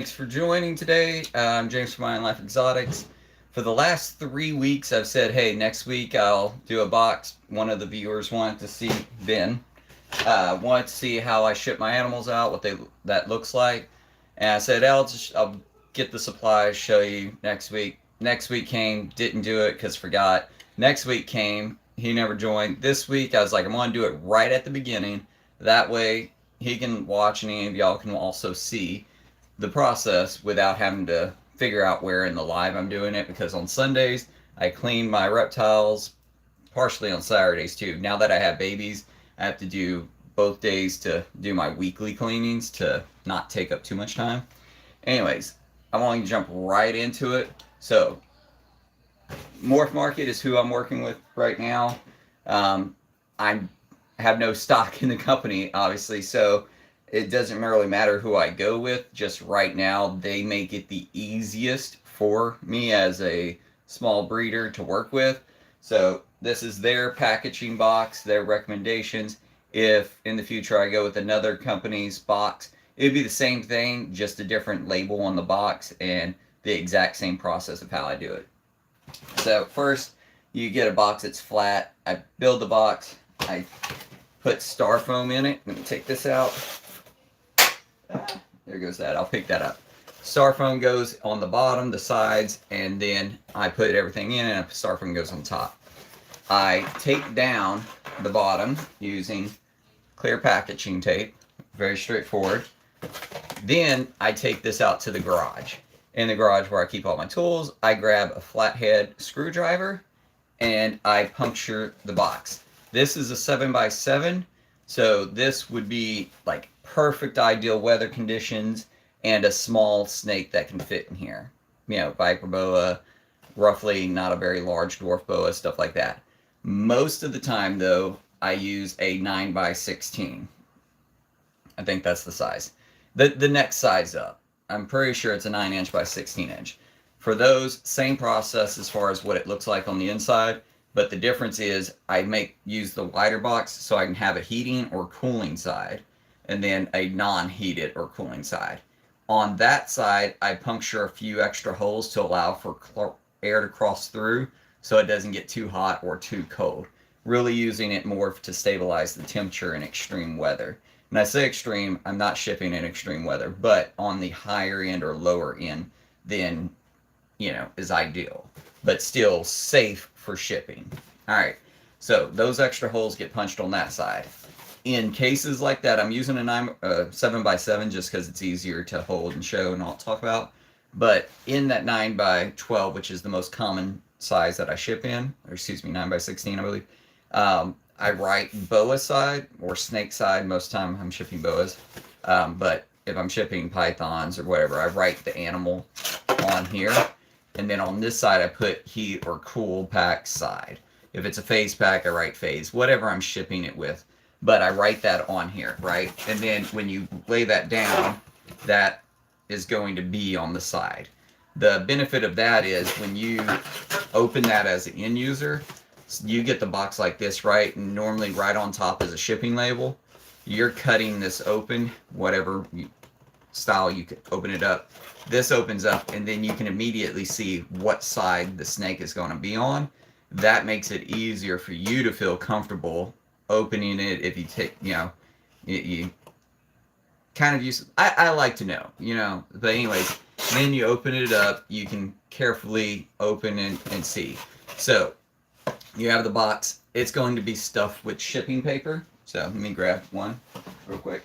Thanks for joining today. I'm James from Iron Life Exotics. For the last 3 weeks, I've said, hey, next week I'll do a box. One of the viewers wanted to see, Ben, wanted to see how I ship my animals out, what that looks like. And I said, I'll get the supplies, show you next week. Next week came, didn't do it because forgot. Next week came, he never joined. This week, I was like, I'm going to do it right at the beginning. That way, he can watch and any of y'all can also see the process without having to figure out where in the live I'm doing it, because on Sundays I clean my reptiles, partially on Saturdays too. Now that I have babies, I have to do both days to do my weekly cleanings to not take up too much time. Anyways, I want to jump right into it. So, Morph Market is who I'm working with right now. I have no stock in the company, obviously, so it doesn't really matter who I go with. Just right now, they make it the easiest for me as a small breeder to work with. So this is their packaging box, their recommendations. If in the future I go with another company's box, it'd be the same thing, just a different label on the box and the exact same process of how I do it. So first, you get a box that's flat. I build the box. I put styrofoam in it. Let me take this out. There goes that. I'll pick that up. Styrofoam goes on the bottom, the sides, and then I put everything in and styrofoam goes on top. I tape down the bottom using clear packaging tape. Very straightforward. Then I take this out to the garage. In the garage where I keep all my tools, I grab a flathead screwdriver and I puncture the box. This is a 7x7, so this would be like perfect ideal weather conditions and a small snake that can fit in here. You know, viper boa, roughly not a very large dwarf boa, stuff like that. Most of the time, though, I use a 9x16. I think that's the size. The next size up, I'm pretty sure it's a 9" by 16". For those, same process as far as what it looks like on the inside, but the difference is I use the wider box so I can have a heating or cooling side, and then a non-heated or cooling side. On that side, I puncture a few extra holes to allow for air to cross through so it doesn't get too hot or too cold. Really using it more to stabilize the temperature in extreme weather. And I say extreme, I'm not shipping in extreme weather, but on the higher end or lower end, then, is ideal. But still safe for shipping. Alright, so those extra holes get punched on that side. In cases like that, I'm using a 7x7 just because it's easier to hold and show and I'll talk about. But in that 9x12, which is the most common size that I ship in, or excuse me, 9x16, I believe, I write boa side or snake side. Most of the time I'm shipping boas. But if I'm shipping pythons or whatever, I write the animal on here. And then on this side, I put heat or cool pack side. If it's a phase pack, I write phase, whatever I'm shipping it with. But I write that on here, right? And then when you lay that down, that is going to be on the side. The benefit of that is when you open that as an end user, you get the box like this, right? And normally right on top is a shipping label. You're cutting this open, whatever style you could open it up. This opens up and then you can immediately see what side the snake is going to be on. That makes it easier for you to feel comfortable opening it. If you take, you kind of use, I like to know, but anyways, then you open it up, you can carefully open and see. So you have the box. It's going to be stuffed with shipping paper. So let me grab one real quick.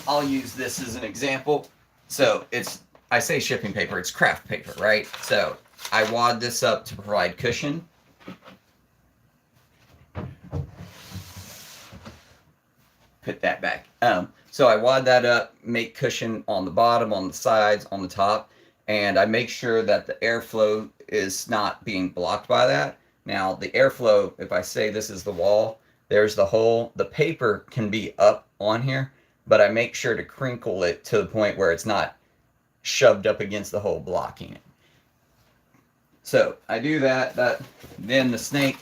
I'll use this as an example. So I say shipping paper, it's craft paper, right? So I wad this up to provide cushion. Put that back. So I wad that up, make cushion on the bottom, on the sides, on the top, and I make sure that the airflow is not being blocked by that. Now, the airflow, if I say this is the wall, there's the hole. The paper can be up on here, but I make sure to crinkle it to the point where it's not shoved up against the hole, blocking it. So I do that. Then the snake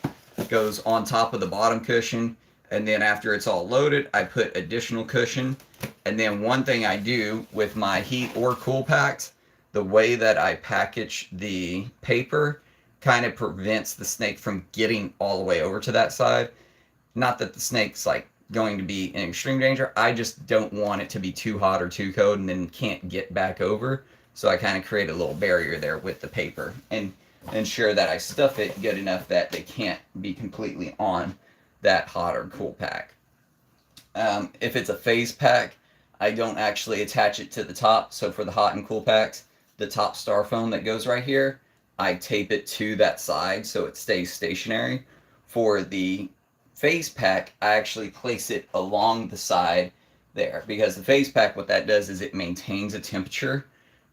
goes on top of the bottom cushion, and then after it's all loaded, I put additional cushion, And then one thing I do with my heat or cool packs, the way that I package the paper kind of prevents the snake from getting all the way over to that side. Not that the snake's like going to be in extreme danger. I just don't want it to be too hot or too cold and then can't get back over. So I kind of create a little barrier there with the paper and ensure that I stuff it good enough that they can't be completely on that hot or cool pack. If it's a phase pack, I don't actually attach it to the top. So for the hot and cool packs, the top styrofoam that goes right here, I tape it to that side so it stays stationary. For the phase pack, I actually place it along the side there because the phase pack, what that does is it maintains a temperature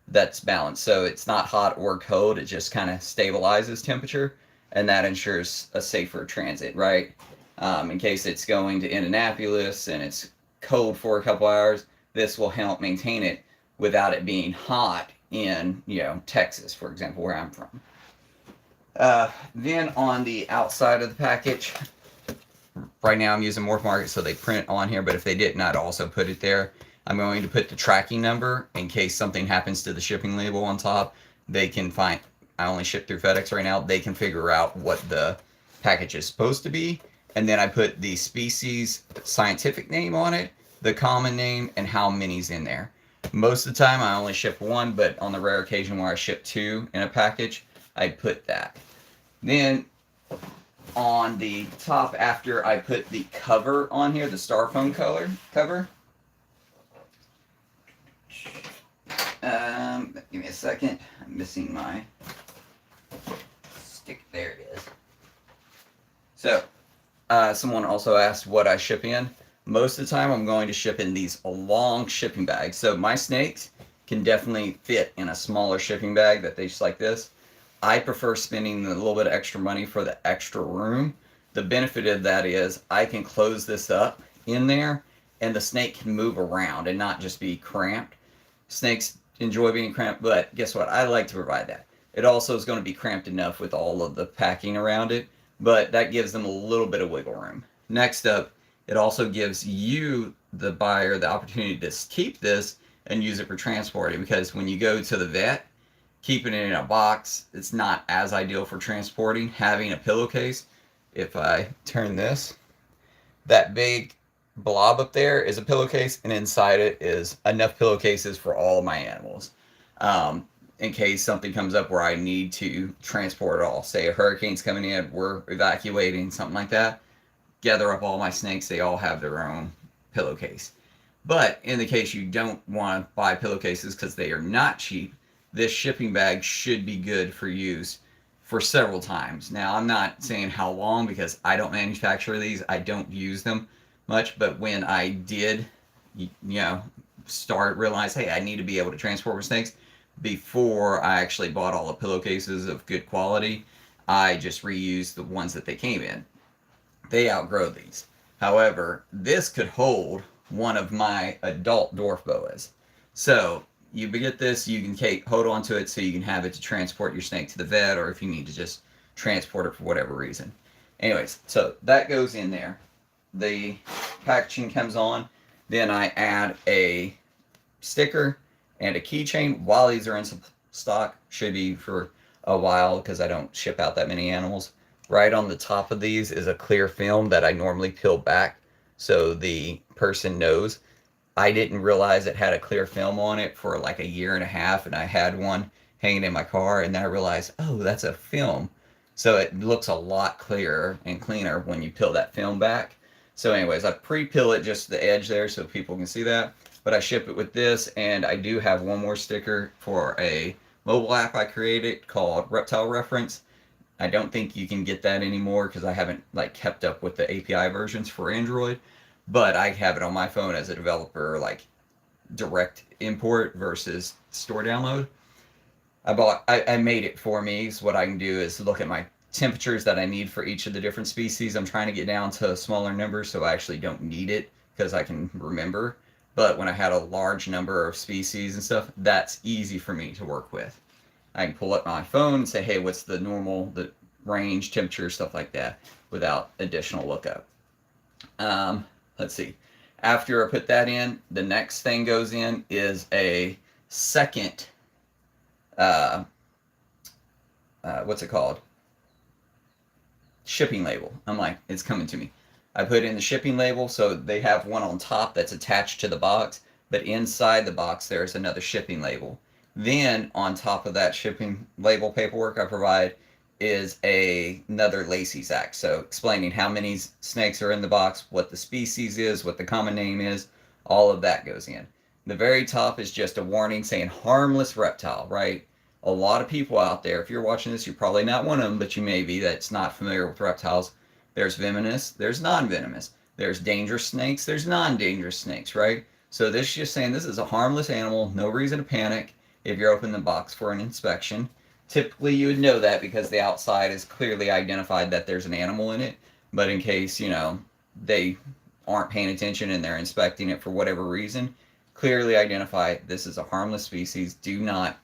that's balanced. So it's not hot or cold, it just kind of stabilizes temperature, and that ensures a safer transit, right? In case it's going to Indianapolis and it's cold for a couple hours, this will help maintain it without it being hot in, Texas, for example, where I'm from. Then on the outside of the package, right now I'm using Morph Market, so they print on here, but if they didn't, I'd also put it there. I'm going to put the tracking number in case something happens to the shipping label on top. They can find, I only ship through FedEx right now, they can figure out what the package is supposed to be. And then I put the species scientific name on it, the common name, and how many's in there. Most of the time I only ship one, but on the rare occasion where I ship two in a package, I put that. Then on the top, after I put the cover on here, the styrofoam cover. Give me a second. I'm missing my stick. There it is. So, someone also asked what I ship in. Most of the time, I'm going to ship in these long shipping bags. So my snakes can definitely fit in a smaller shipping bag that they just like this. I prefer spending a little bit of extra money for the extra room. The benefit of that is I can close this up in there and the snake can move around and not just be cramped. Snakes enjoy being cramped, but guess what? I like to provide that. It also is going to be cramped enough with all of the packing around it, but that gives them a little bit of wiggle room. Next up, it also gives you, the buyer, the opportunity to keep this and use it for transporting, because when you go to the vet, keeping it in a box, it's not as ideal for transporting. Having a pillowcase, if I turn this, that big blob up there is a pillowcase, and inside it is enough pillowcases for all of my animals. In case something comes up where I need to transport it all. Say a hurricane's coming in, we're evacuating, something like that. Gather up all my snakes, they all have their own pillowcase. But in the case you don't want to buy pillowcases because they are not cheap, this shipping bag should be good for use for several times. Now, I'm not saying how long because I don't manufacture these. I don't use them much. But when I did, realize, hey, I need to be able to transport my snakes, before I actually bought all the pillowcases of good quality, I just reused the ones that they came in. They outgrow these. However, this could hold one of my adult dwarf boas. So you get this, you can hold on to it so you can have it to transport your snake to the vet, or if you need to just transport it for whatever reason. Anyways, so that goes in there. The packaging comes on. Then I add a sticker and a keychain. While these are in stock, should be for a while because I don't ship out that many animals. Right on the top of these is a clear film that I normally peel back so the person knows. I didn't realize it had a clear film on it for like a year and a half, and I had one hanging in my car, and then I realized, oh, that's a film. So it looks a lot clearer and cleaner when you peel that film back. So anyways, I pre-peel it just the edge there so people can see that. But I ship it with this, and I do have one more sticker for a mobile app I created called Reptile Reference. I don't think you can get that anymore because I haven't kept up with the API versions for Android, but I have it on my phone as a developer, direct import versus store download. I made it for me. So what I can do is look at my temperatures that I need for each of the different species. I'm trying to get down to smaller numbers so I actually don't need it because I can remember. But when I had a large number of species and stuff, that's easy for me to work with. I can pull up my phone and say, hey, what's the normal, the range, temperature, stuff like that, without additional lookup. Let's see. After I put that in, the next thing goes in is a second, uh, what's it called? Shipping label. I'm like, it's coming to me. I put in the shipping label, so they have one on top that's attached to the box, but inside the box there's another shipping label. Then on top of that shipping label paperwork I provide is another Lacey's Act. So explaining how many snakes are in the box, what the species is, what the common name is, all of that goes in. The very top is just a warning saying harmless reptile, right? A lot of people out there, if you're watching this, you're probably not one of them, but you may be, that's not familiar with reptiles. There's venomous, there's non-venomous. There's dangerous snakes, there's non-dangerous snakes, right? So this is just saying this is a harmless animal, no reason to panic if you're opening the box for an inspection. Typically you would know that because the outside is clearly identified that there's an animal in it, but in case, they aren't paying attention and they're inspecting it for whatever reason, clearly identify this is a harmless species. Do not,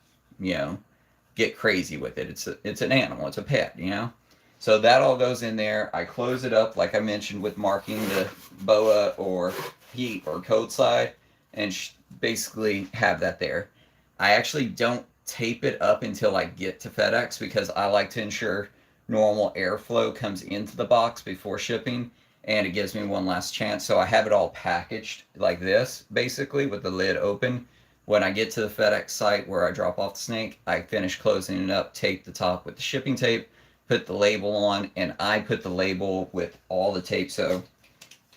get crazy with it. It's an animal, it's a pet, So that all goes in there. I close it up, like I mentioned, with marking the BOA or heat or code side, and basically have that there. I actually don't tape it up until I get to FedEx because I like to ensure normal airflow comes into the box before shipping, and it gives me one last chance. So I have it all packaged like this, basically, with the lid open. When I get to the FedEx site where I drop off the snake, I finish closing it up, tape the top with the shipping tape, put the label on, and I put the label with all the tape. So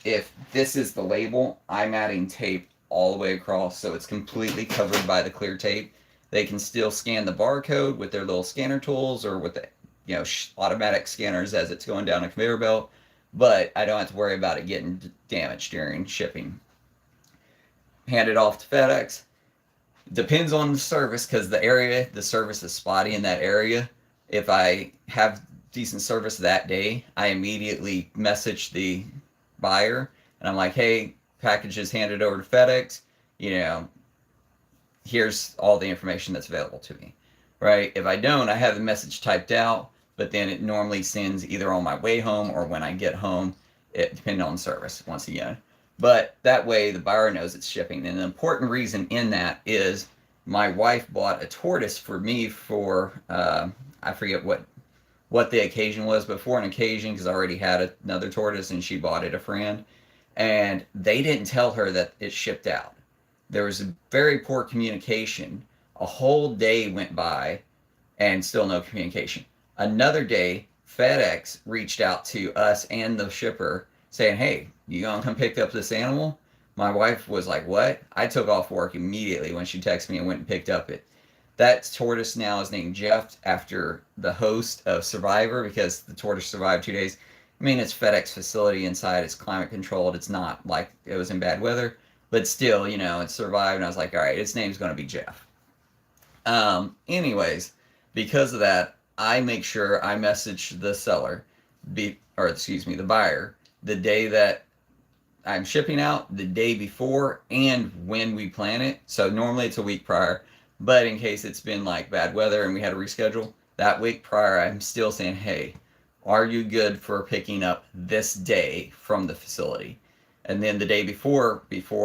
if this is the label, I'm adding tape all the way across so it's completely covered by the clear tape. They can still scan the barcode with their little scanner tools or with the automatic scanners as it's going down a conveyor belt, but I don't have to worry about it getting damaged during shipping. Hand it off to FedEx. Depends on the service because the service is spotty in that area. If I have decent service that day, I immediately message the buyer and I'm like, hey, package is handed over to FedEx. Here's all the information that's available to me, right? If I don't, I have the message typed out, but then it normally sends either on my way home or when I get home, depending on service, once again. But that way the buyer knows it's shipping. And an important reason in that is my wife bought a tortoise for me for, I forget what the occasion was, but for an occasion, because I already had another tortoise and she bought it a friend. And they didn't tell her that it shipped out. There was a very poor communication. A whole day went by and still no communication. Another day, FedEx reached out to us and the shipper saying, hey, you gonna come pick up this animal? My wife was like, what? I took off work immediately when she texted me and went and picked up it. That tortoise now is named Jeff after the host of Survivor because the tortoise survived 2 days. I mean, it's FedEx facility inside. It's climate controlled. It's not like it was in bad weather. But still, it survived. And I was like, all right, its name's going to be Jeff. Anyways, because of that, I make sure I message the seller, the buyer, the day that I'm shipping out, the day before, and when we plan it. So normally it's a week prior. But in case it's been like bad weather and we had to reschedule, that week prior, I'm still saying, hey, are you good for picking up this day from the facility? And then the day before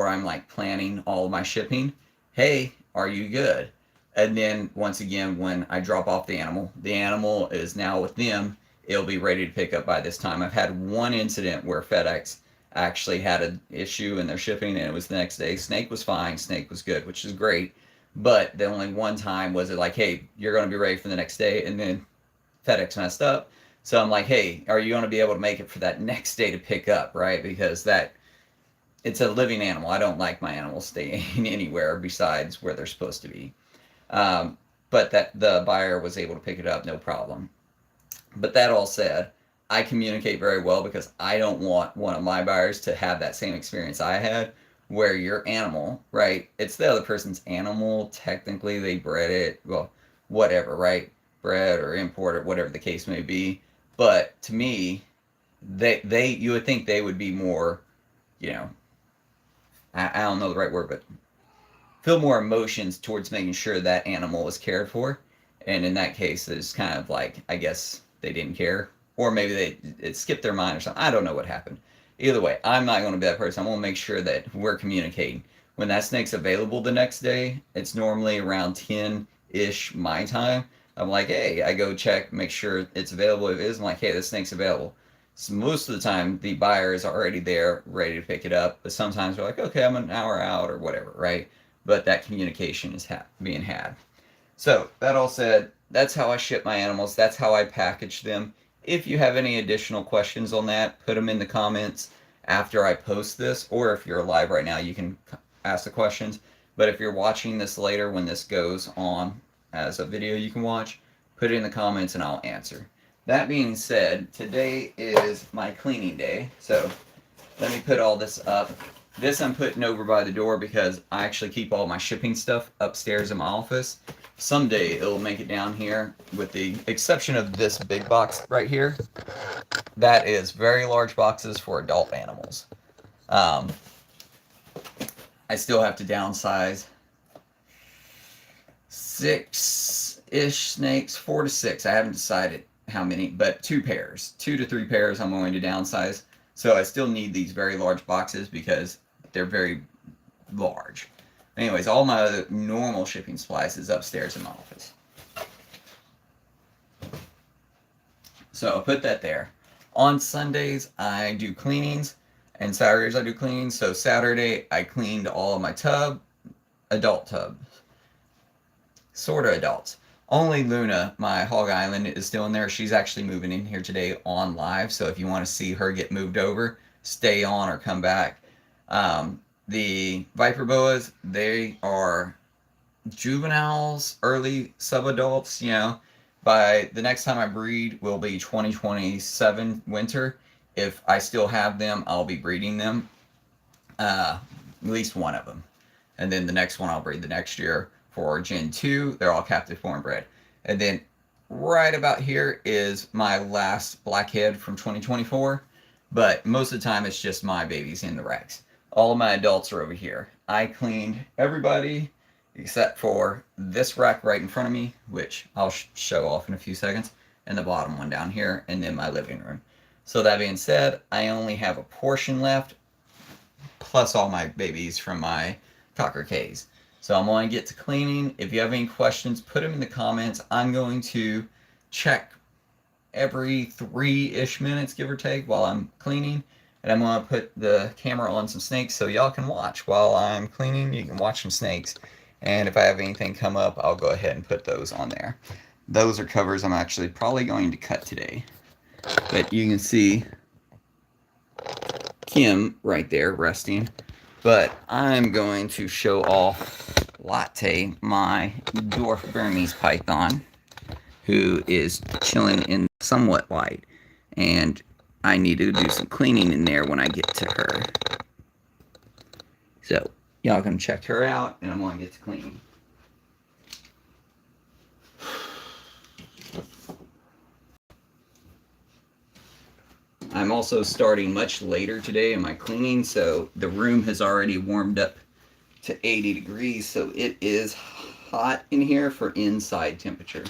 I'm like planning all of my shipping, hey, are you good? And then once again, when I drop off the animal is now with them. It'll be ready to pick up by this time. I've had one incident where FedEx actually had an issue in their shipping and it was the next day. Snake was fine, snake was good, which is great. But the only one time was it like, hey, you're going to be ready for the next day. And then FedEx messed up. So I'm like, hey, are you going to be able to make it for that next day to pick up, right? Because it's a living animal. I don't like my animals staying anywhere besides where they're supposed to be. But that the buyer was able to pick it up, no problem. But that all said, I communicate very well because I don't want one of my buyers to have that same experience I had where your animal, right? It's the other person's animal. Technically, they bred it, well, whatever, right? Bred or imported, whatever the case may be. But to me, you would think they would be more, I don't know the right word, but feel more emotions towards making sure that animal was cared for. And in that case, it's kind of like, I guess they didn't care. Or maybe it skipped their mind or something. I don't know what happened. Either way, I'm not going to be that person. I want to make sure that we're communicating. When that snake's available the next day, it's normally around 10-ish my time. I'm like, hey, I go check, make sure it's available. If it is, I'm like, hey, this snake's available. So most of the time, the buyer is already there, ready to pick it up. But sometimes we're like, okay, I'm an hour out or whatever, right? But that communication is being had. So that all said, that's how I ship my animals. That's how I package them. If you have any additional questions on that, put them in the comments after I post this, or if you're live right now, you can ask the questions. But if you're watching this later when this goes on as a video you can watch, put it in the comments and I'll answer. That being said, today is my cleaning day. So let me put all this up. This I'm putting over by the door because I actually keep all my shipping stuff upstairs in my office. Someday it'll make it down here, with the exception of this big box right here. That is very large boxes for adult animals. I still have to downsize 6-ish snakes, 4 to 6. I haven't decided how many, but 2 pairs, 2 to 3 pairs I'm going to downsize. So I still need these very large boxes because they're very large. Anyways, all my other normal shipping supplies is upstairs in my office. So I'll put that there. On Sundays, I do cleanings, and Saturdays I do cleanings. So Saturday, I cleaned all of my adult tubs. Sort of adults. Only Luna, my Hog Island, is still in there. She's actually moving in here today on live. So if you want to see her get moved over, stay on or come back. The Viper Boas, they are juveniles, early subadults, you know. By the next time I breed will be 2027 winter. If I still have them, I'll be breeding them. At least one of them. And then the next one I'll breed the next year for Gen 2. They're all captive born bred. And then right about here is my last blackhead from 2024. But most of the time it's just my babies in the racks. All of my adults are over here. I cleaned everybody except for this rack right in front of me, which I'll show off in a few seconds, and the bottom one down here, and then my living room. So that being said, I only have a portion left, plus all my babies from my Cocker K's. So I'm going to get to cleaning. If you have any questions, put them in the comments. I'm going to check every 3-ish minutes, give or take, while I'm cleaning. And I'm going to put the camera on some snakes so y'all can watch while I'm cleaning. You can watch some snakes. And if I have anything come up, I'll go ahead and put those on there. Those are covers I'm actually probably going to cut today. But you can see Kim right there resting. But I'm going to show off Latte, my dwarf Burmese python, who is chilling in somewhat light. And I need to do some cleaning in there when I get to her. So, y'all can check her out, and I'm going to get to cleaning. I'm also starting much later today in my cleaning, so the room has already warmed up to 80 degrees, so it is hot in here for inside temperature.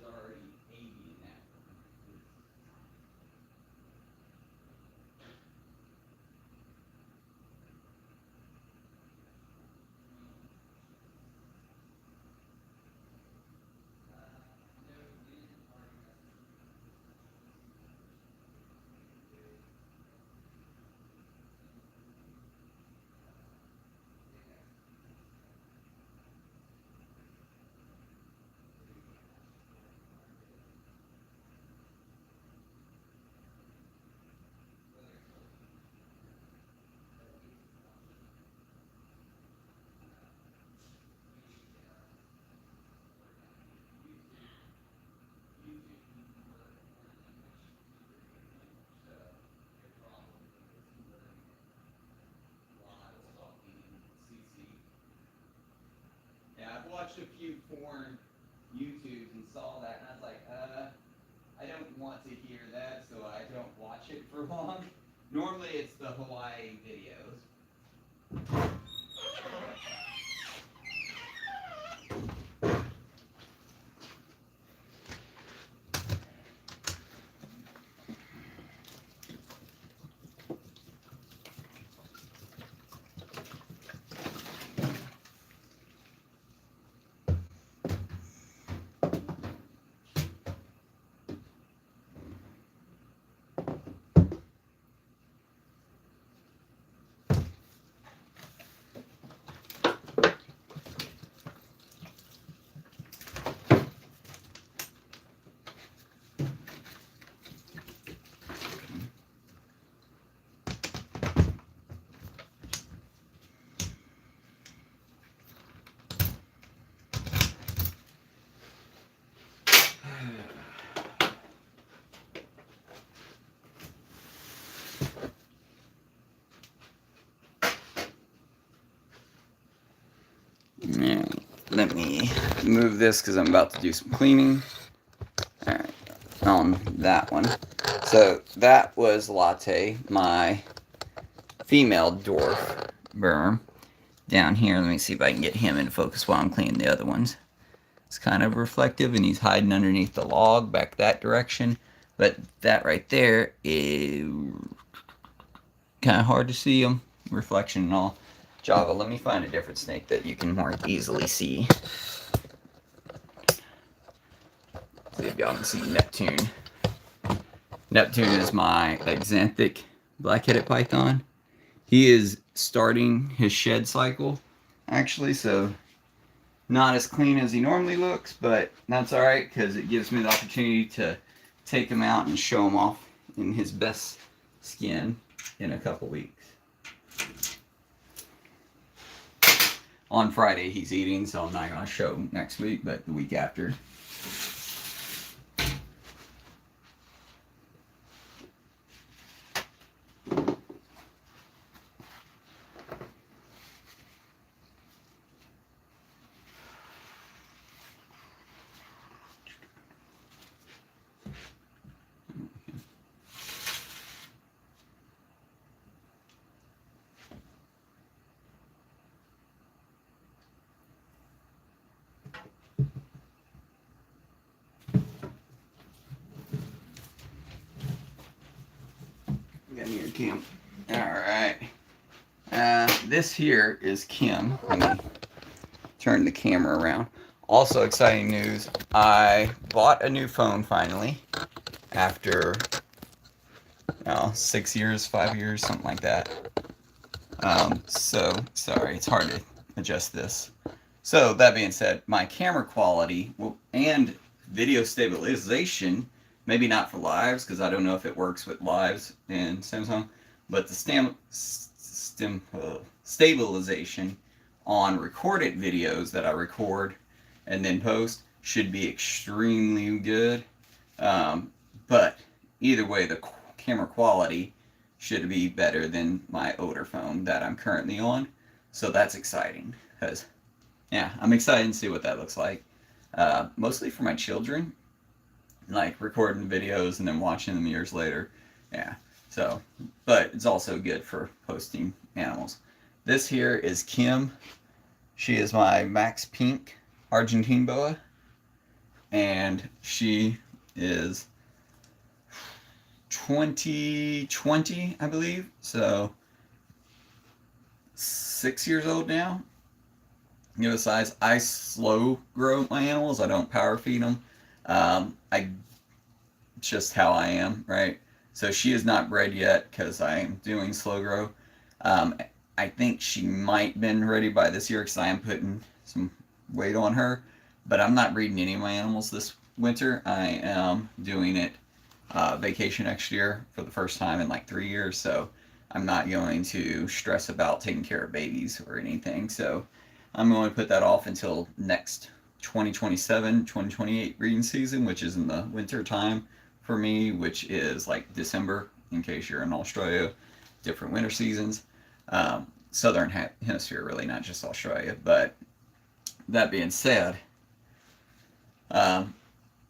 already avian that. Yeah, I've watched a few foreign YouTubes and saw that, and I was like, I don't want to hear that, so I don't watch it for long. Normally, it's the Hawaii videos. Yeah, let me move this because I'm about to do some cleaning. Alright, on that one. So that was Latte, my female dwarf berm. Down here, let me see if I can get him in focus while I'm cleaning the other ones. It's kind of reflective and he's hiding underneath the log back that direction. But that right there is kind of hard to see him, reflection and all. Java, let me find a different snake that you can more easily see. See if y'all can see Neptune. Neptune is my axanthic black-headed python. He is starting his shed cycle, actually, so not as clean as he normally looks, but that's alright because it gives me the opportunity to take him out and show him off in his best skin in a couple weeks. On Friday he's eating, so I'm not going to show next week, but the week after. Got near Kim. Alright. This here is Kim. Let me turn the camera around. Also exciting news. I bought a new phone finally. After 6 years, 5 years, something like that. So, sorry, it's hard to adjust this. So, that being said, my camera quality and video stabilization, maybe not for lives, because I don't know if it works with lives in Samsung, but the stabilization on recorded videos that I record and then post should be extremely good. But either way, the camera quality should be better than my older phone that I'm currently on. So that's exciting because, yeah, I'm excited to see what that looks like. Mostly for my children, like recording videos and then watching them years later. Yeah, so, but it's also good for posting animals. This here is Kim. She is my Max Pink Argentine boa. and she is 2020, I believe. So 6 years old now. Give a size. I slow grow my animals. I don't power feed them. I just how I am, right? So she is not bred yet because I am doing slow grow. Um, I think she might been ready by this year because I am putting some weight on her, but I'm not breeding any of my animals this winter. I am doing it vacation next year for the first time in like 3 years, so I'm not going to stress about taking care of babies or anything. So I'm going to put that off until next 2027, 2028 breeding season, which is in the winter time for me, which is like December, in case you're in Australia, different winter seasons. Southern hemisphere, really, not just Australia. But that being said, um,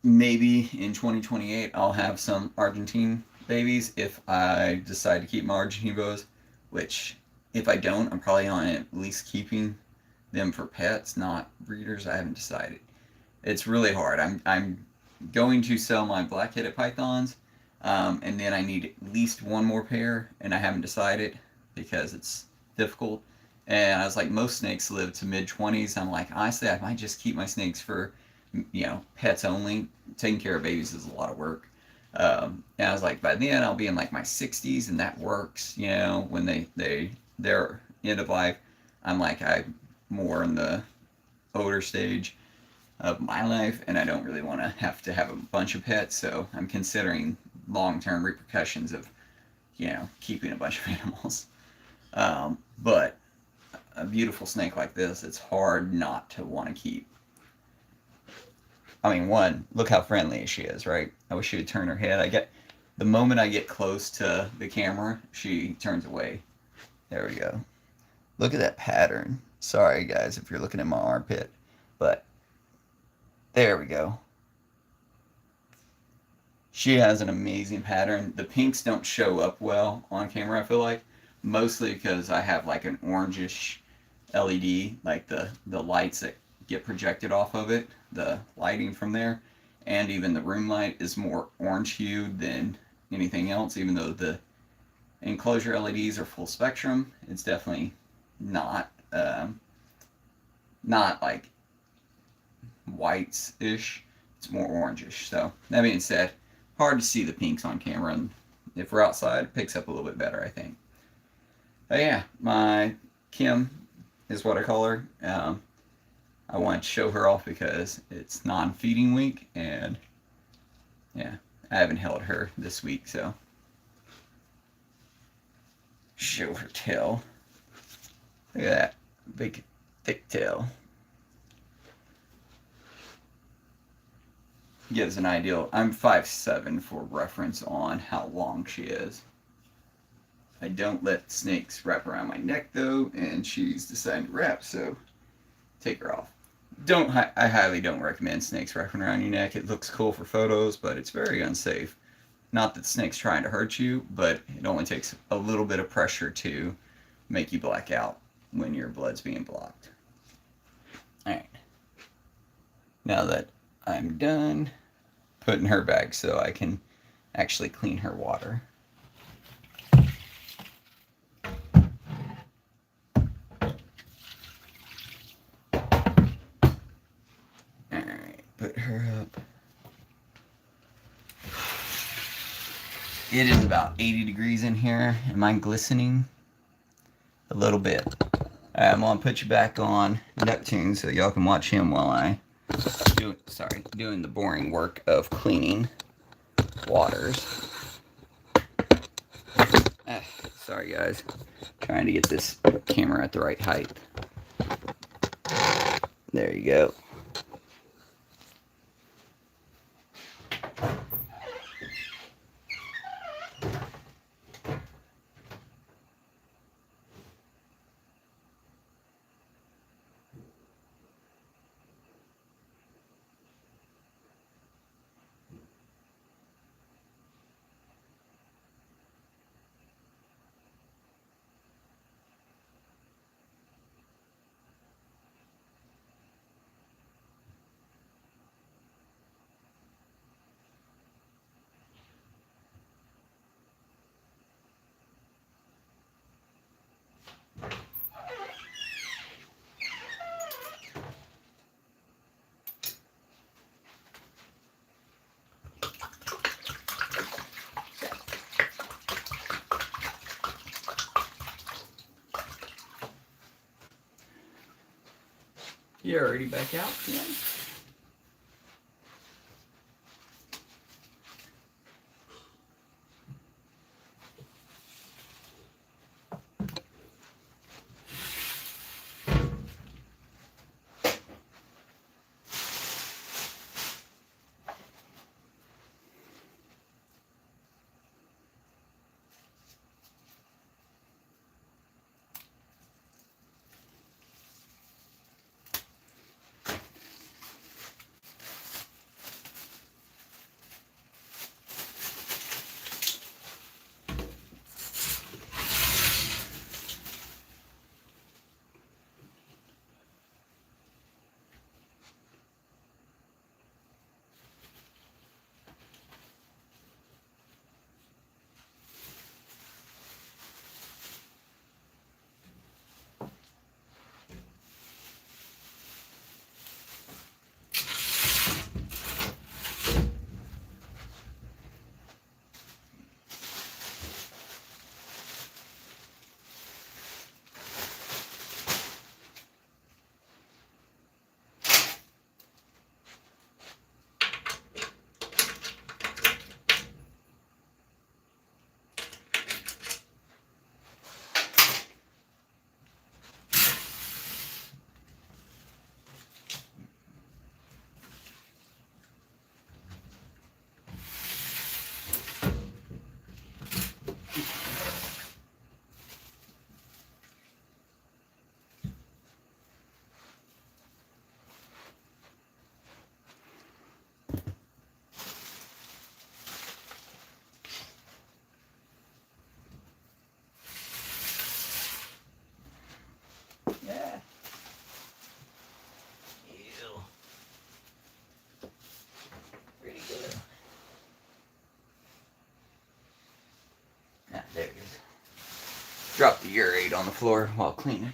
maybe in 2028 I'll have some Argentine babies if I decide to keep my Argentine boas, which if I don't, I'm probably on at least keeping them for pets, not breeders. I haven't decided. It's really hard. I'm going to sell my black-headed pythons, and then I need at least one more pair, and I haven't decided because it's difficult. And I was like, most snakes live to mid-20s. I'm like, honestly, I might just keep my snakes for, pets only. Taking care of babies is a lot of work. And I was like, by then I'll be in like my 60s, and that works. When they're end of life, I'm like I'm more in the older stage of my life, and I don't really want to have a bunch of pets. So I'm considering long-term repercussions of keeping a bunch of animals. But a beautiful snake like this, it's hard not to want to keep. I mean, one, look how friendly she is, right? I wish she would turn her head. The moment I get close to the camera, she turns away. There we go. Look at that pattern. Sorry, guys, if you're looking at my armpit, but there we go. She has an amazing pattern. The pinks don't show up well on camera, I feel like, mostly because I have like an orangish LED, like the lights that get projected off of it, the lighting from there, and even the room light is more orange hued than anything else. Even though the enclosure LEDs are full spectrum, it's definitely not not like whites ish. It's more orangish. So that being said, hard to see the pinks on camera, and if we're outside, it picks up a little bit better, I think. But yeah, my Kim is what I call her. I want to show her off because it's non-feeding week, and yeah, I haven't held her this week, so show her tail. Look at that big, thick tail. Gives an idea. I'm 5'7" for reference on how long she is. I don't let snakes wrap around my neck though, and she's decided to wrap, so take her off. I highly don't recommend snakes wrapping around your neck. It looks cool for photos, but it's very unsafe. Not that the snake's trying to hurt you, but it only takes a little bit of pressure to make you black out when your blood's being blocked. Alright. Now that I'm done putting her back so I can actually clean her water. Alright, put her up. It is about 80 degrees in here. Am I glistening? A little bit. I'm gonna put you back on Neptune so y'all can watch him while I doing the boring work of cleaning waters. Sorry guys, trying to get this camera at the right height. There you go. You're already back out again? Yeah. Ew. Pretty good. Ah, there it is. Drop the urate on the floor while cleaning.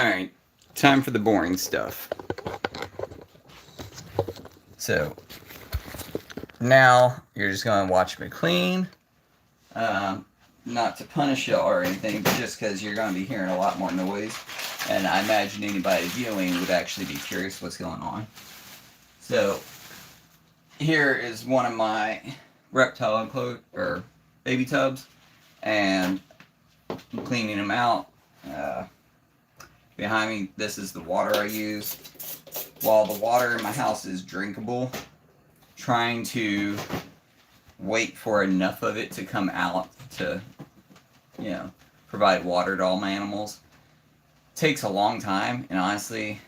Alright, time for the boring stuff. So, now you're just going to watch me clean. Not to punish y'all or anything, but just because you're going to be hearing a lot more noise. And I imagine anybody viewing would actually be curious what's going on. So, here is one of my reptile or baby tubs. And I'm cleaning them out. Behind me, this is the water I use. While the water in my house is drinkable, trying to wait for enough of it to come out to, provide water to all my animals takes a long time, and honestly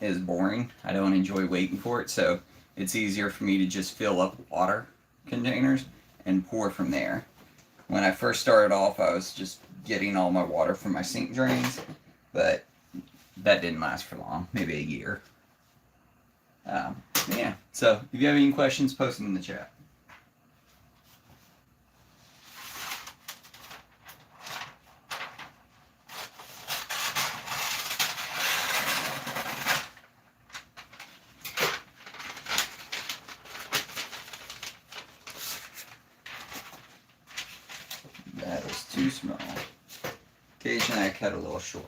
is boring. I don't enjoy waiting for it, so it's easier for me to just fill up water containers and pour from there. When I first started off, I was just getting all my water from my sink drains, but that didn't last for long, maybe a year. Yeah, so if you have any questions, post them in the chat. That is too small. Occasionally I cut a little short.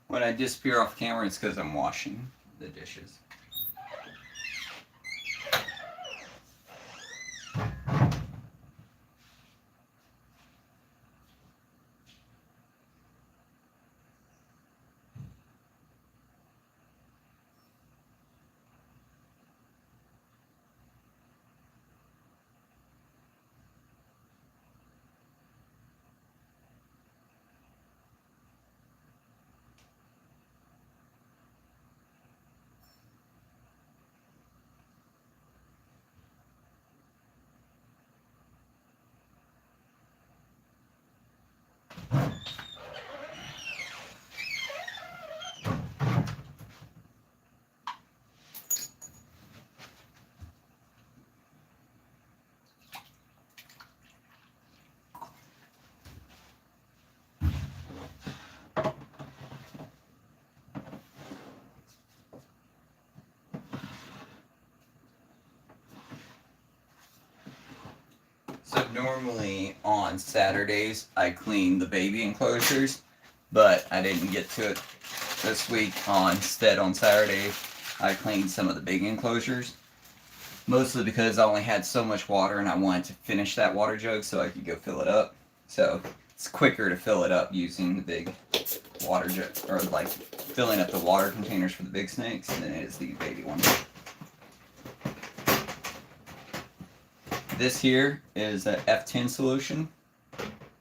When I disappear off camera, it's because I'm washing the dishes. So normally on Saturdays I clean the baby enclosures, but I didn't get to it this week. Instead on Saturday I cleaned some of the big enclosures, mostly because I only had so much water and I wanted to finish that water jug so I could go fill it up. So it's quicker to fill it up using the big water jug, or like filling up the water containers for the big snakes than it is the baby ones. This here is a F10 solution.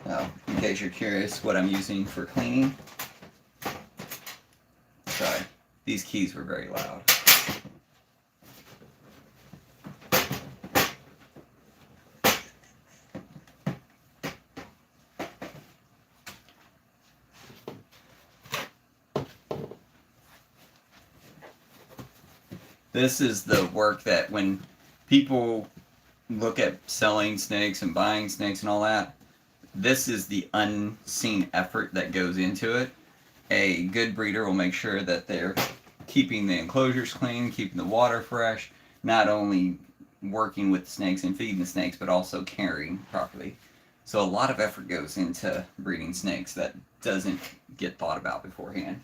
In case you're curious what I'm using for cleaning. Sorry, these keys were very loud. This is the work that when people look at selling snakes and buying snakes and all that, this is the unseen effort that goes into it. A good breeder will make sure that they're keeping the enclosures clean, keeping the water fresh, not only working with the snakes and feeding the snakes, but also caring properly. So a lot of effort goes into breeding snakes that doesn't get thought about beforehand.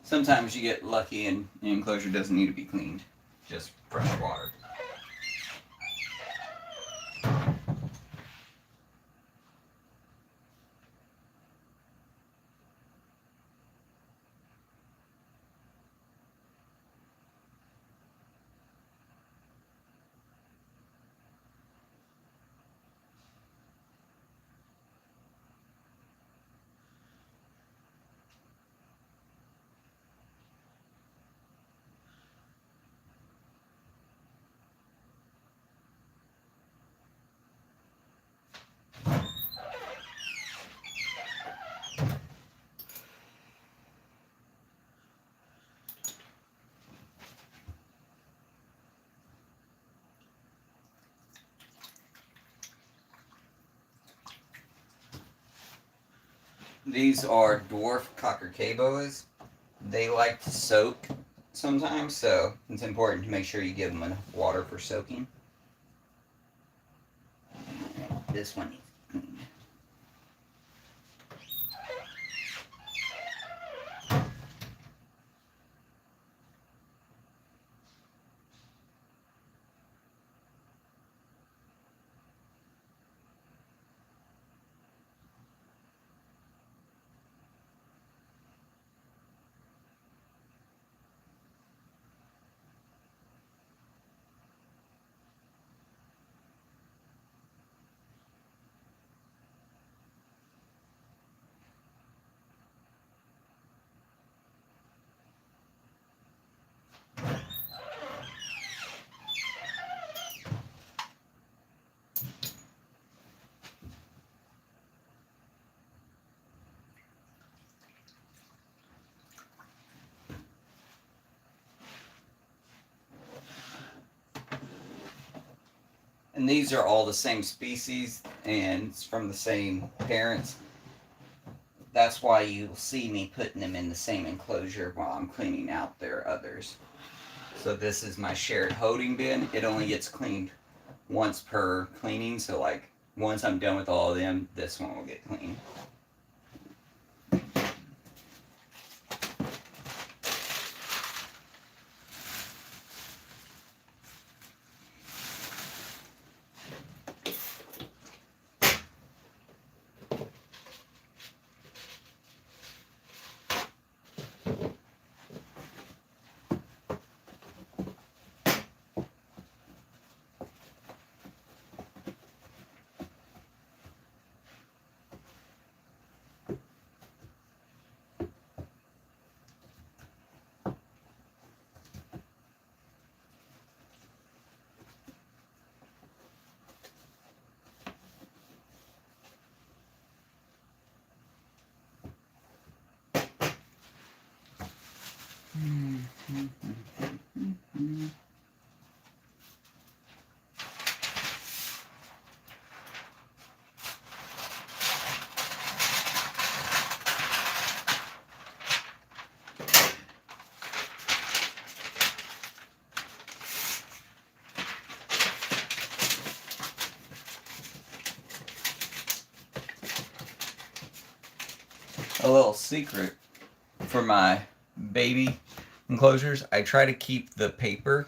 sometimes you get lucky and the enclosure doesn't need to be cleaned, just fresh water. These are dwarf cocker boas. They like to soak sometimes, so it's important to make sure you give them enough water for soaking. This one needs cleaned. And these are all the same species and it's from the same parents. That's why you'll see me putting them in the same enclosure while I'm cleaning out their others. So this is my shared holding bin. It only gets cleaned once per cleaning. So like once I'm done with all of them, this one will get cleaned. A little secret for my baby enclosures, I try to keep the paper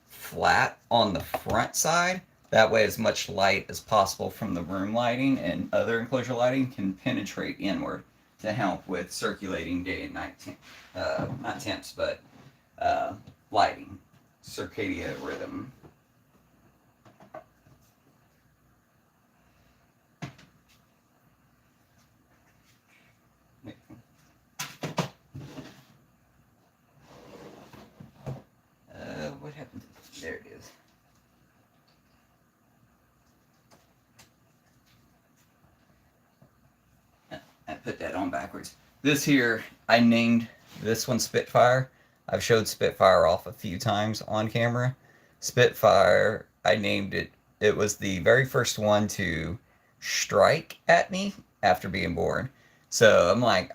flat on the front side. That way as much light as possible from the room lighting and other enclosure lighting can penetrate inward to help with circulating day and night not temps, but lighting, circadian rhythm. What happened? There it is. I put that on backwards. This here, I named this one Spitfire. I've showed Spitfire off a few times on camera. Spitfire, I named it. It was the very first one to strike at me after being born. So I'm like,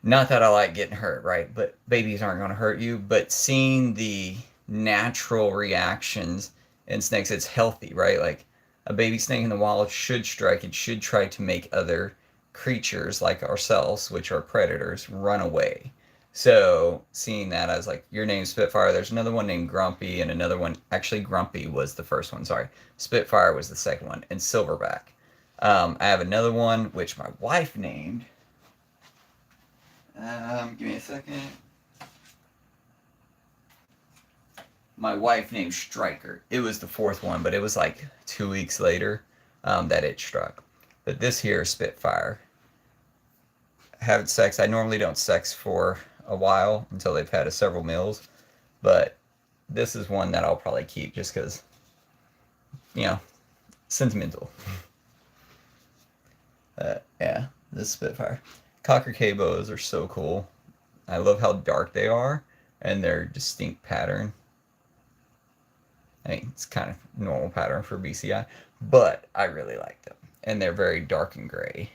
not that I like getting hurt, right? But babies aren't going to hurt you. But seeing the natural reactions in snakes, it's healthy, right? Like a baby snake in the wild should strike. It should try to make other creatures like ourselves, which are predators, run away. So seeing that, I was like, your name's Spitfire. There's another one named Grumpy, and another one. Actually, Grumpy was the first one. Sorry, Spitfire was the second one, and Silverback. I have another one which my wife named. Give me a second. My wife named Striker. It was the fourth one, but it was like 2 weeks later that it struck. But this here is Spitfire. Having sex. I normally don't sex for a while until they've had several meals, but this is one that I'll probably keep just because, you know, sentimental. Yeah, this Spitfire. Cocker K boas are so cool. I love how dark they are and their distinct pattern. I mean, it's kind of normal pattern for BCI, but I really like them. And they're very dark and gray.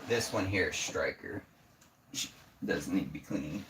This one here is Striker. Doesn't need to be cleaned.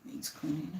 Needs cleaning.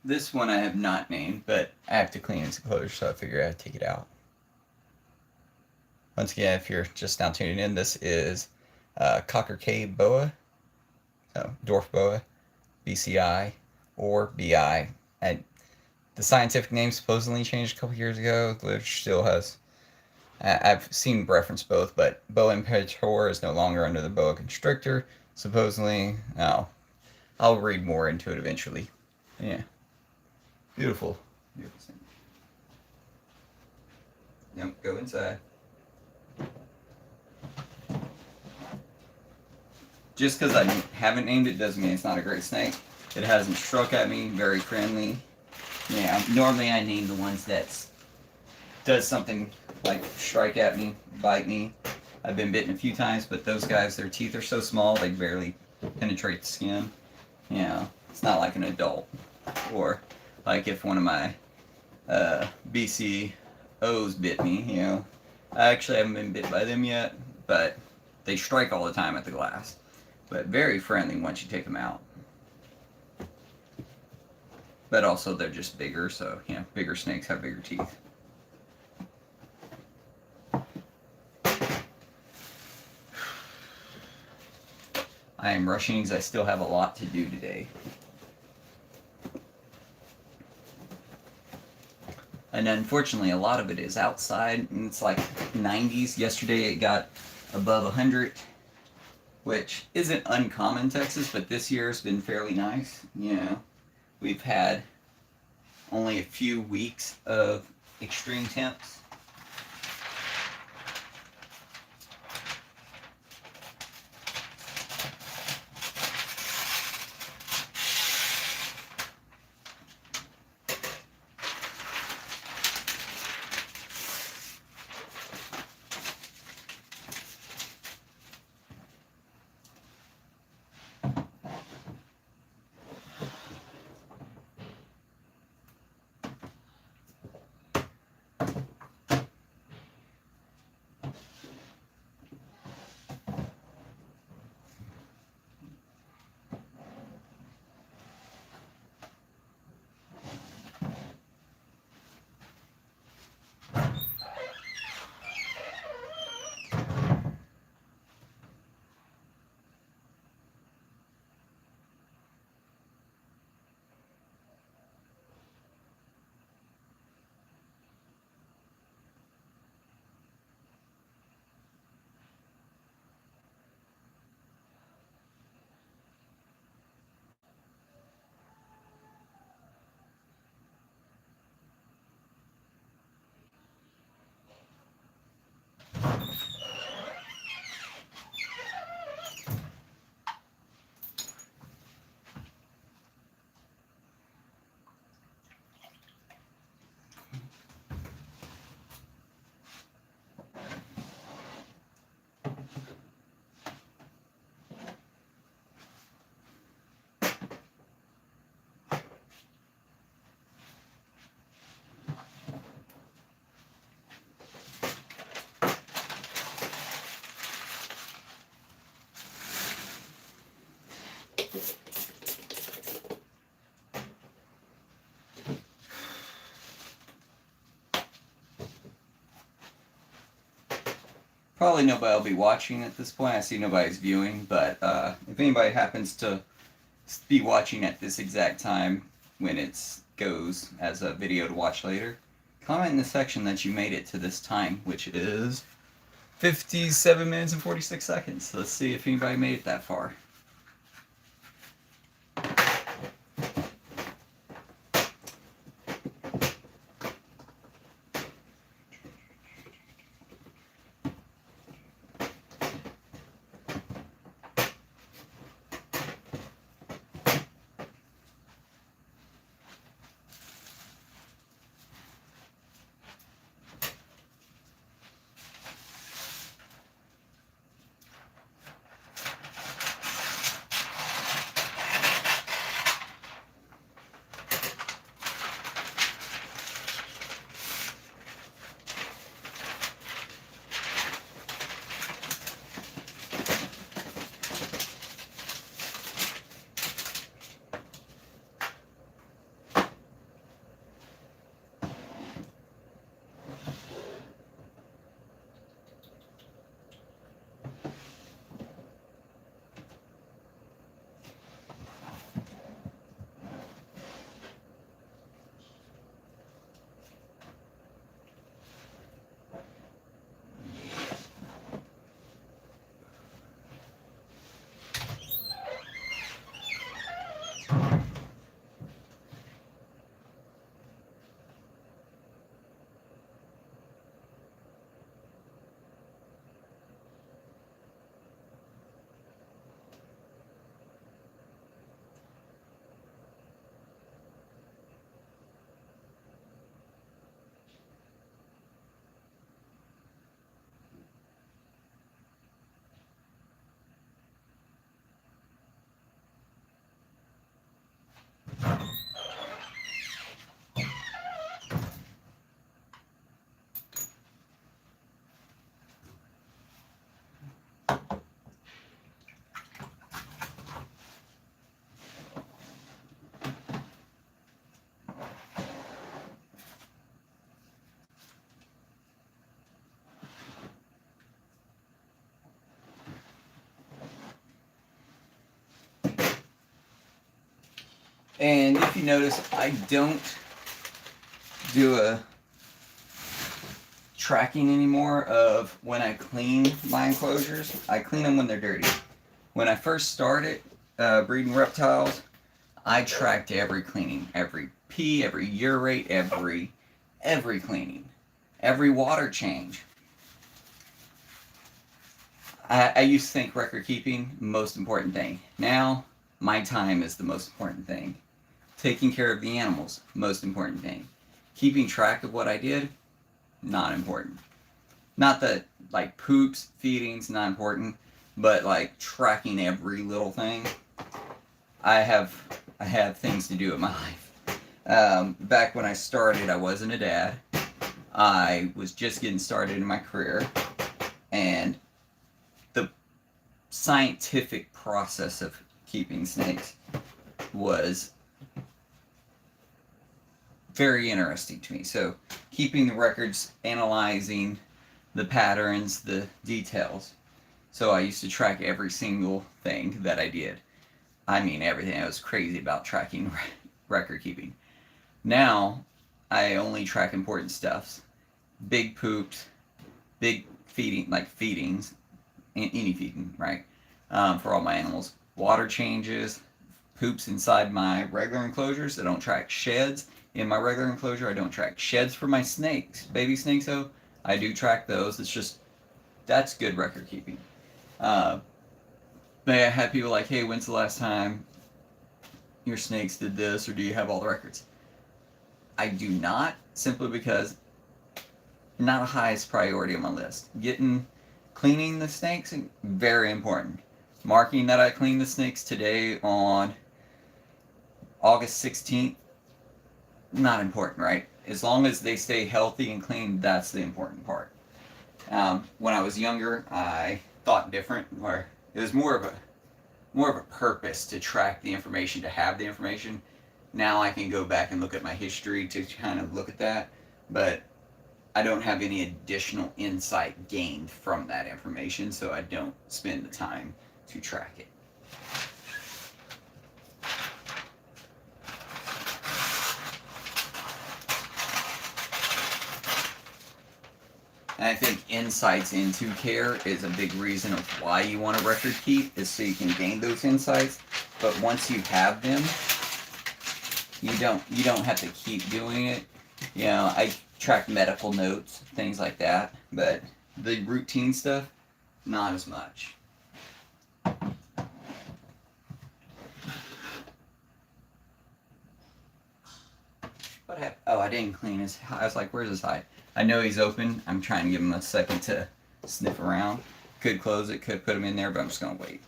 This one I have not named, but I have to clean its enclosure, so I figure I'd take it out. Once again, if you're just now tuning in, this is Cocker K boa, so dwarf boa, BCI, or BI. And the scientific name supposedly changed a couple years ago, which still has. I've seen reference both, but boa imperator is no longer under the boa constrictor, supposedly. Now, I'll read more into it eventually. Yeah. Beautiful. Beautiful. Nope, go inside. Just because I haven't named it doesn't mean it's not a great snake. It hasn't struck at me, very friendly. Yeah, normally I name the ones that does something like strike at me, bite me. I've been bitten a few times, but those guys, their teeth are so small they barely penetrate the skin. Yeah, it's not like an adult. Or like if one of my BCOs bit me, you know. I actually haven't been bit by them yet, but they strike all the time at the glass. But very friendly once you take them out. But also they're just bigger, so you know, bigger snakes have bigger teeth. I am rushing because I still have a lot to do today. And unfortunately, a lot of it is outside, and it's like 90s. Yesterday it got above 100, which isn't uncommon in Texas, but this year has been fairly nice. You know, we've had only a few weeks of extreme temps. Probably nobody will be watching at this point. I see nobody's viewing, but if anybody happens to be watching at this exact time when it goes as a video to watch later, comment in the section that you made it to this time, which is 57 minutes and 46 seconds. Let's see if anybody made it that far. And if you notice, I don't do a tracking anymore of when I clean my enclosures. I clean them when they're dirty. When I first started breeding reptiles, I tracked every cleaning, every pee, every urate, every cleaning, every water change. I used to think record keeping, most important thing. Now, my time is the most important thing. Taking care of the animals, most important thing. Keeping track of what I did, not important. Not that, like, poops, feedings, not important, but, like, tracking every little thing. I have things to do in my life. Back when I started, I wasn't a dad. I was just getting started in my career, and the scientific process of keeping snakes was very interesting to me. So keeping the records, analyzing the patterns, the details. So I used to track every single thing that I did. I mean everything. I was crazy about tracking record keeping. Now I only track important stuff. Big poops, big feeding, like feedings, any feeding, right? For all my animals. Water changes, poops inside my regular enclosures. I don't track sheds in my regular enclosure. I don't track sheds for my snakes, baby snakes though. I do track those. It's just, that's good record keeping. But I had people like, hey, when's the last time your snakes did this, or do you have all the records? I do not, simply because not a highest priority on my list. Cleaning the snakes, very important. Marking that I cleaned the snakes today on August 16th, not important, right? As long as they stay healthy and clean, that's the important part. When I was younger, I thought different, where it was more of a purpose to track the information, to have the information. Now I can go back and look at my history to kind of look at that, but I don't have any additional insight gained from that information, so I don't spend the time to track it. And I think insights into care is a big reason of why you want to record keep, is so you can gain those insights. But once you have them, you don't have to keep doing it. You know, I track medical notes, things like that, but the routine stuff, not as much. What happened? Oh, I didn't clean his. I was like, where's his hide? I know he's open. I'm trying to give him a second to sniff around. Could close it, could put him in there, but I'm just gonna wait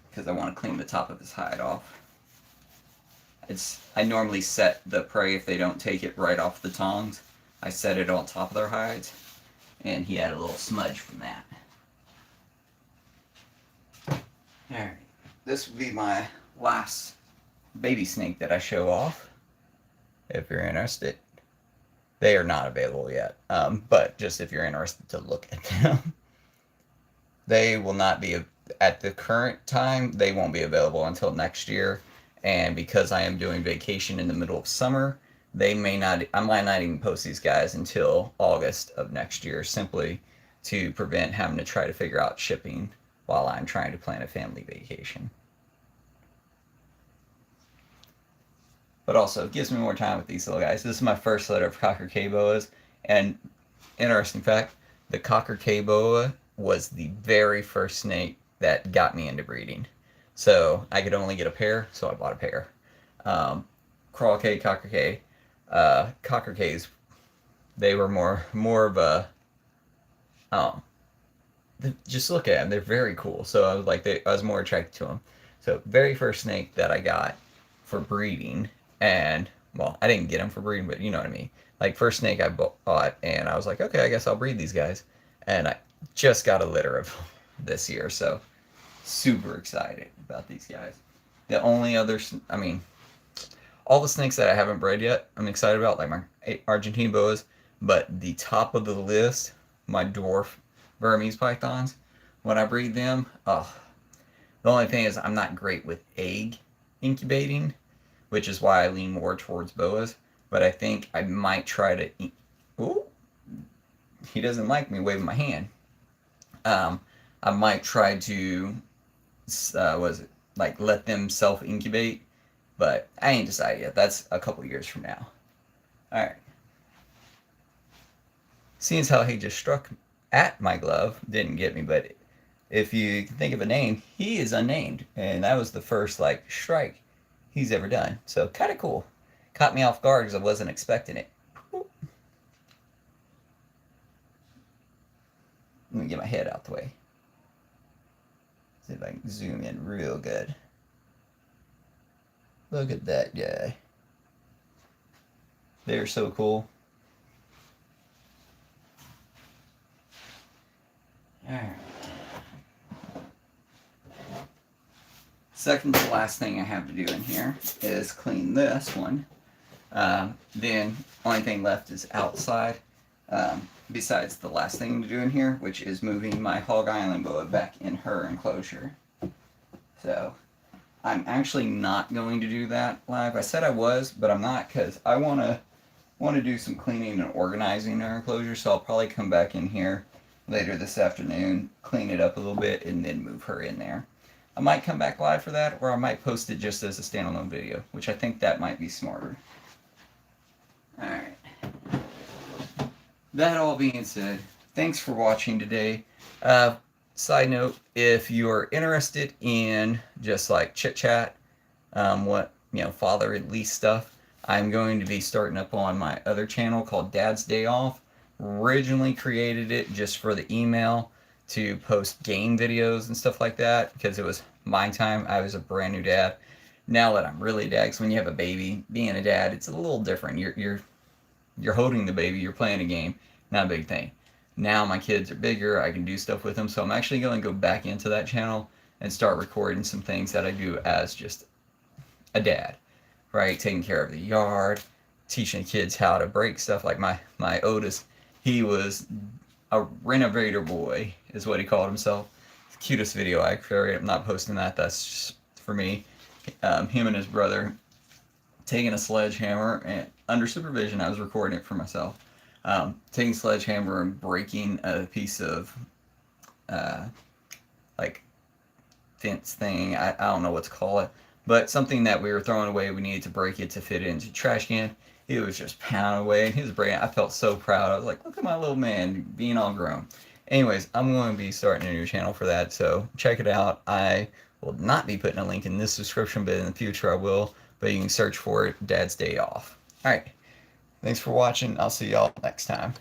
because I want to clean the top of his hide off. I normally set the prey, if they don't take it right off the tongs, I set it on top of their hides, and he had a little smudge from that. Alright, this would be my last baby snake that I show off, if you're interested. They are not available yet, but just if you're interested to look at them. They will not be, at the current time, they won't be available until next year. And because I am doing vacation in the middle of summer, I might not even post these guys until August of next year, simply to prevent having to try to figure out shipping while I'm trying to plan a family vacation. But also, it gives me more time with these little guys. This is my first litter of Cocker K boas, and interesting fact, the Cocker K boa was the very first snake that got me into breeding. So I could only get a pair, so I bought a pair. Coral K, Cocker K. Cocker Ks, they were more of a, just look at them, they're very cool. So I was like, I was more attracted to them. So very first snake that I got for breeding, and well, I didn't get them for breeding, but you know what I mean. Like first snake I bought, and I was like, okay, I guess I'll breed these guys. And I just got a litter of this year, so super excited about these guys. The only other, all the snakes that I haven't bred yet, I'm excited about, like my Argentine boas, but the top of the list, my dwarf Burmese pythons, when I breed them, the only thing is I'm not great with egg incubating, which is why I lean more towards boas. But I think I might try to. Ooh, he doesn't like me waving my hand. I might try to, was it like let them self incubate, but I ain't decided yet. That's a couple years from now. All right. Seeing as how he just struck at my glove, didn't get me, but if you can think of a name, he is unnamed, and that was the first like strike he's ever done. So kind of cool. Caught me off guard because I wasn't expecting it. Let me get my head out the way. See if I can zoom in real good. Look at that guy. They're so cool. Alright. Second to last thing I have to do in here is clean this one. Then only thing left is outside. Besides the last thing to do in here, which is moving my Hog Island boa back in her enclosure. So I'm actually not going to do that live. I said I was, but I'm not, because I want to do some cleaning and organizing our enclosure. So I'll probably come back in here later this afternoon, clean it up a little bit, and then move her in there. I might come back live for that, or I might post it just as a standalone video, which I think that might be smarter. Alright. That all being said, thanks for watching today. Side note, if you're interested in just like chit chat, what, father at least stuff, I'm going to be starting up on my other channel called Dad's Day Off. Originally created it just for the email to post game videos and stuff like that, because it was my time. I was a brand new dad. Now that I'm really dad, because when you have a baby, being a dad, it's a little different. You're holding the baby, you're playing a game, not a big thing. Now my kids are bigger, I can do stuff with them, so I'm actually going to go back into that channel and start recording some things that I do as just a dad, right? Taking care of the yard, teaching kids how to break stuff. Like my Otis, he was a renovator boy, is what he called himself. The cutest video I created. I'm not posting that, that's just for me. Him and his brother taking a sledgehammer, and under supervision, I was recording it for myself. Taking a sledgehammer and breaking a piece of like fence thing. I don't know what to call it, but something that we were throwing away. We needed to break it to fit it into the trash can. He was just pounding away, and he was breaking. I felt so proud. I was like, look at my little man being all grown. Anyways, I'm going to be starting a new channel for that, so check it out. I will not be putting a link in this description, but in the future I will. But you can search for it, Dad's Day Off. Alright, thanks for watching. I'll see y'all next time.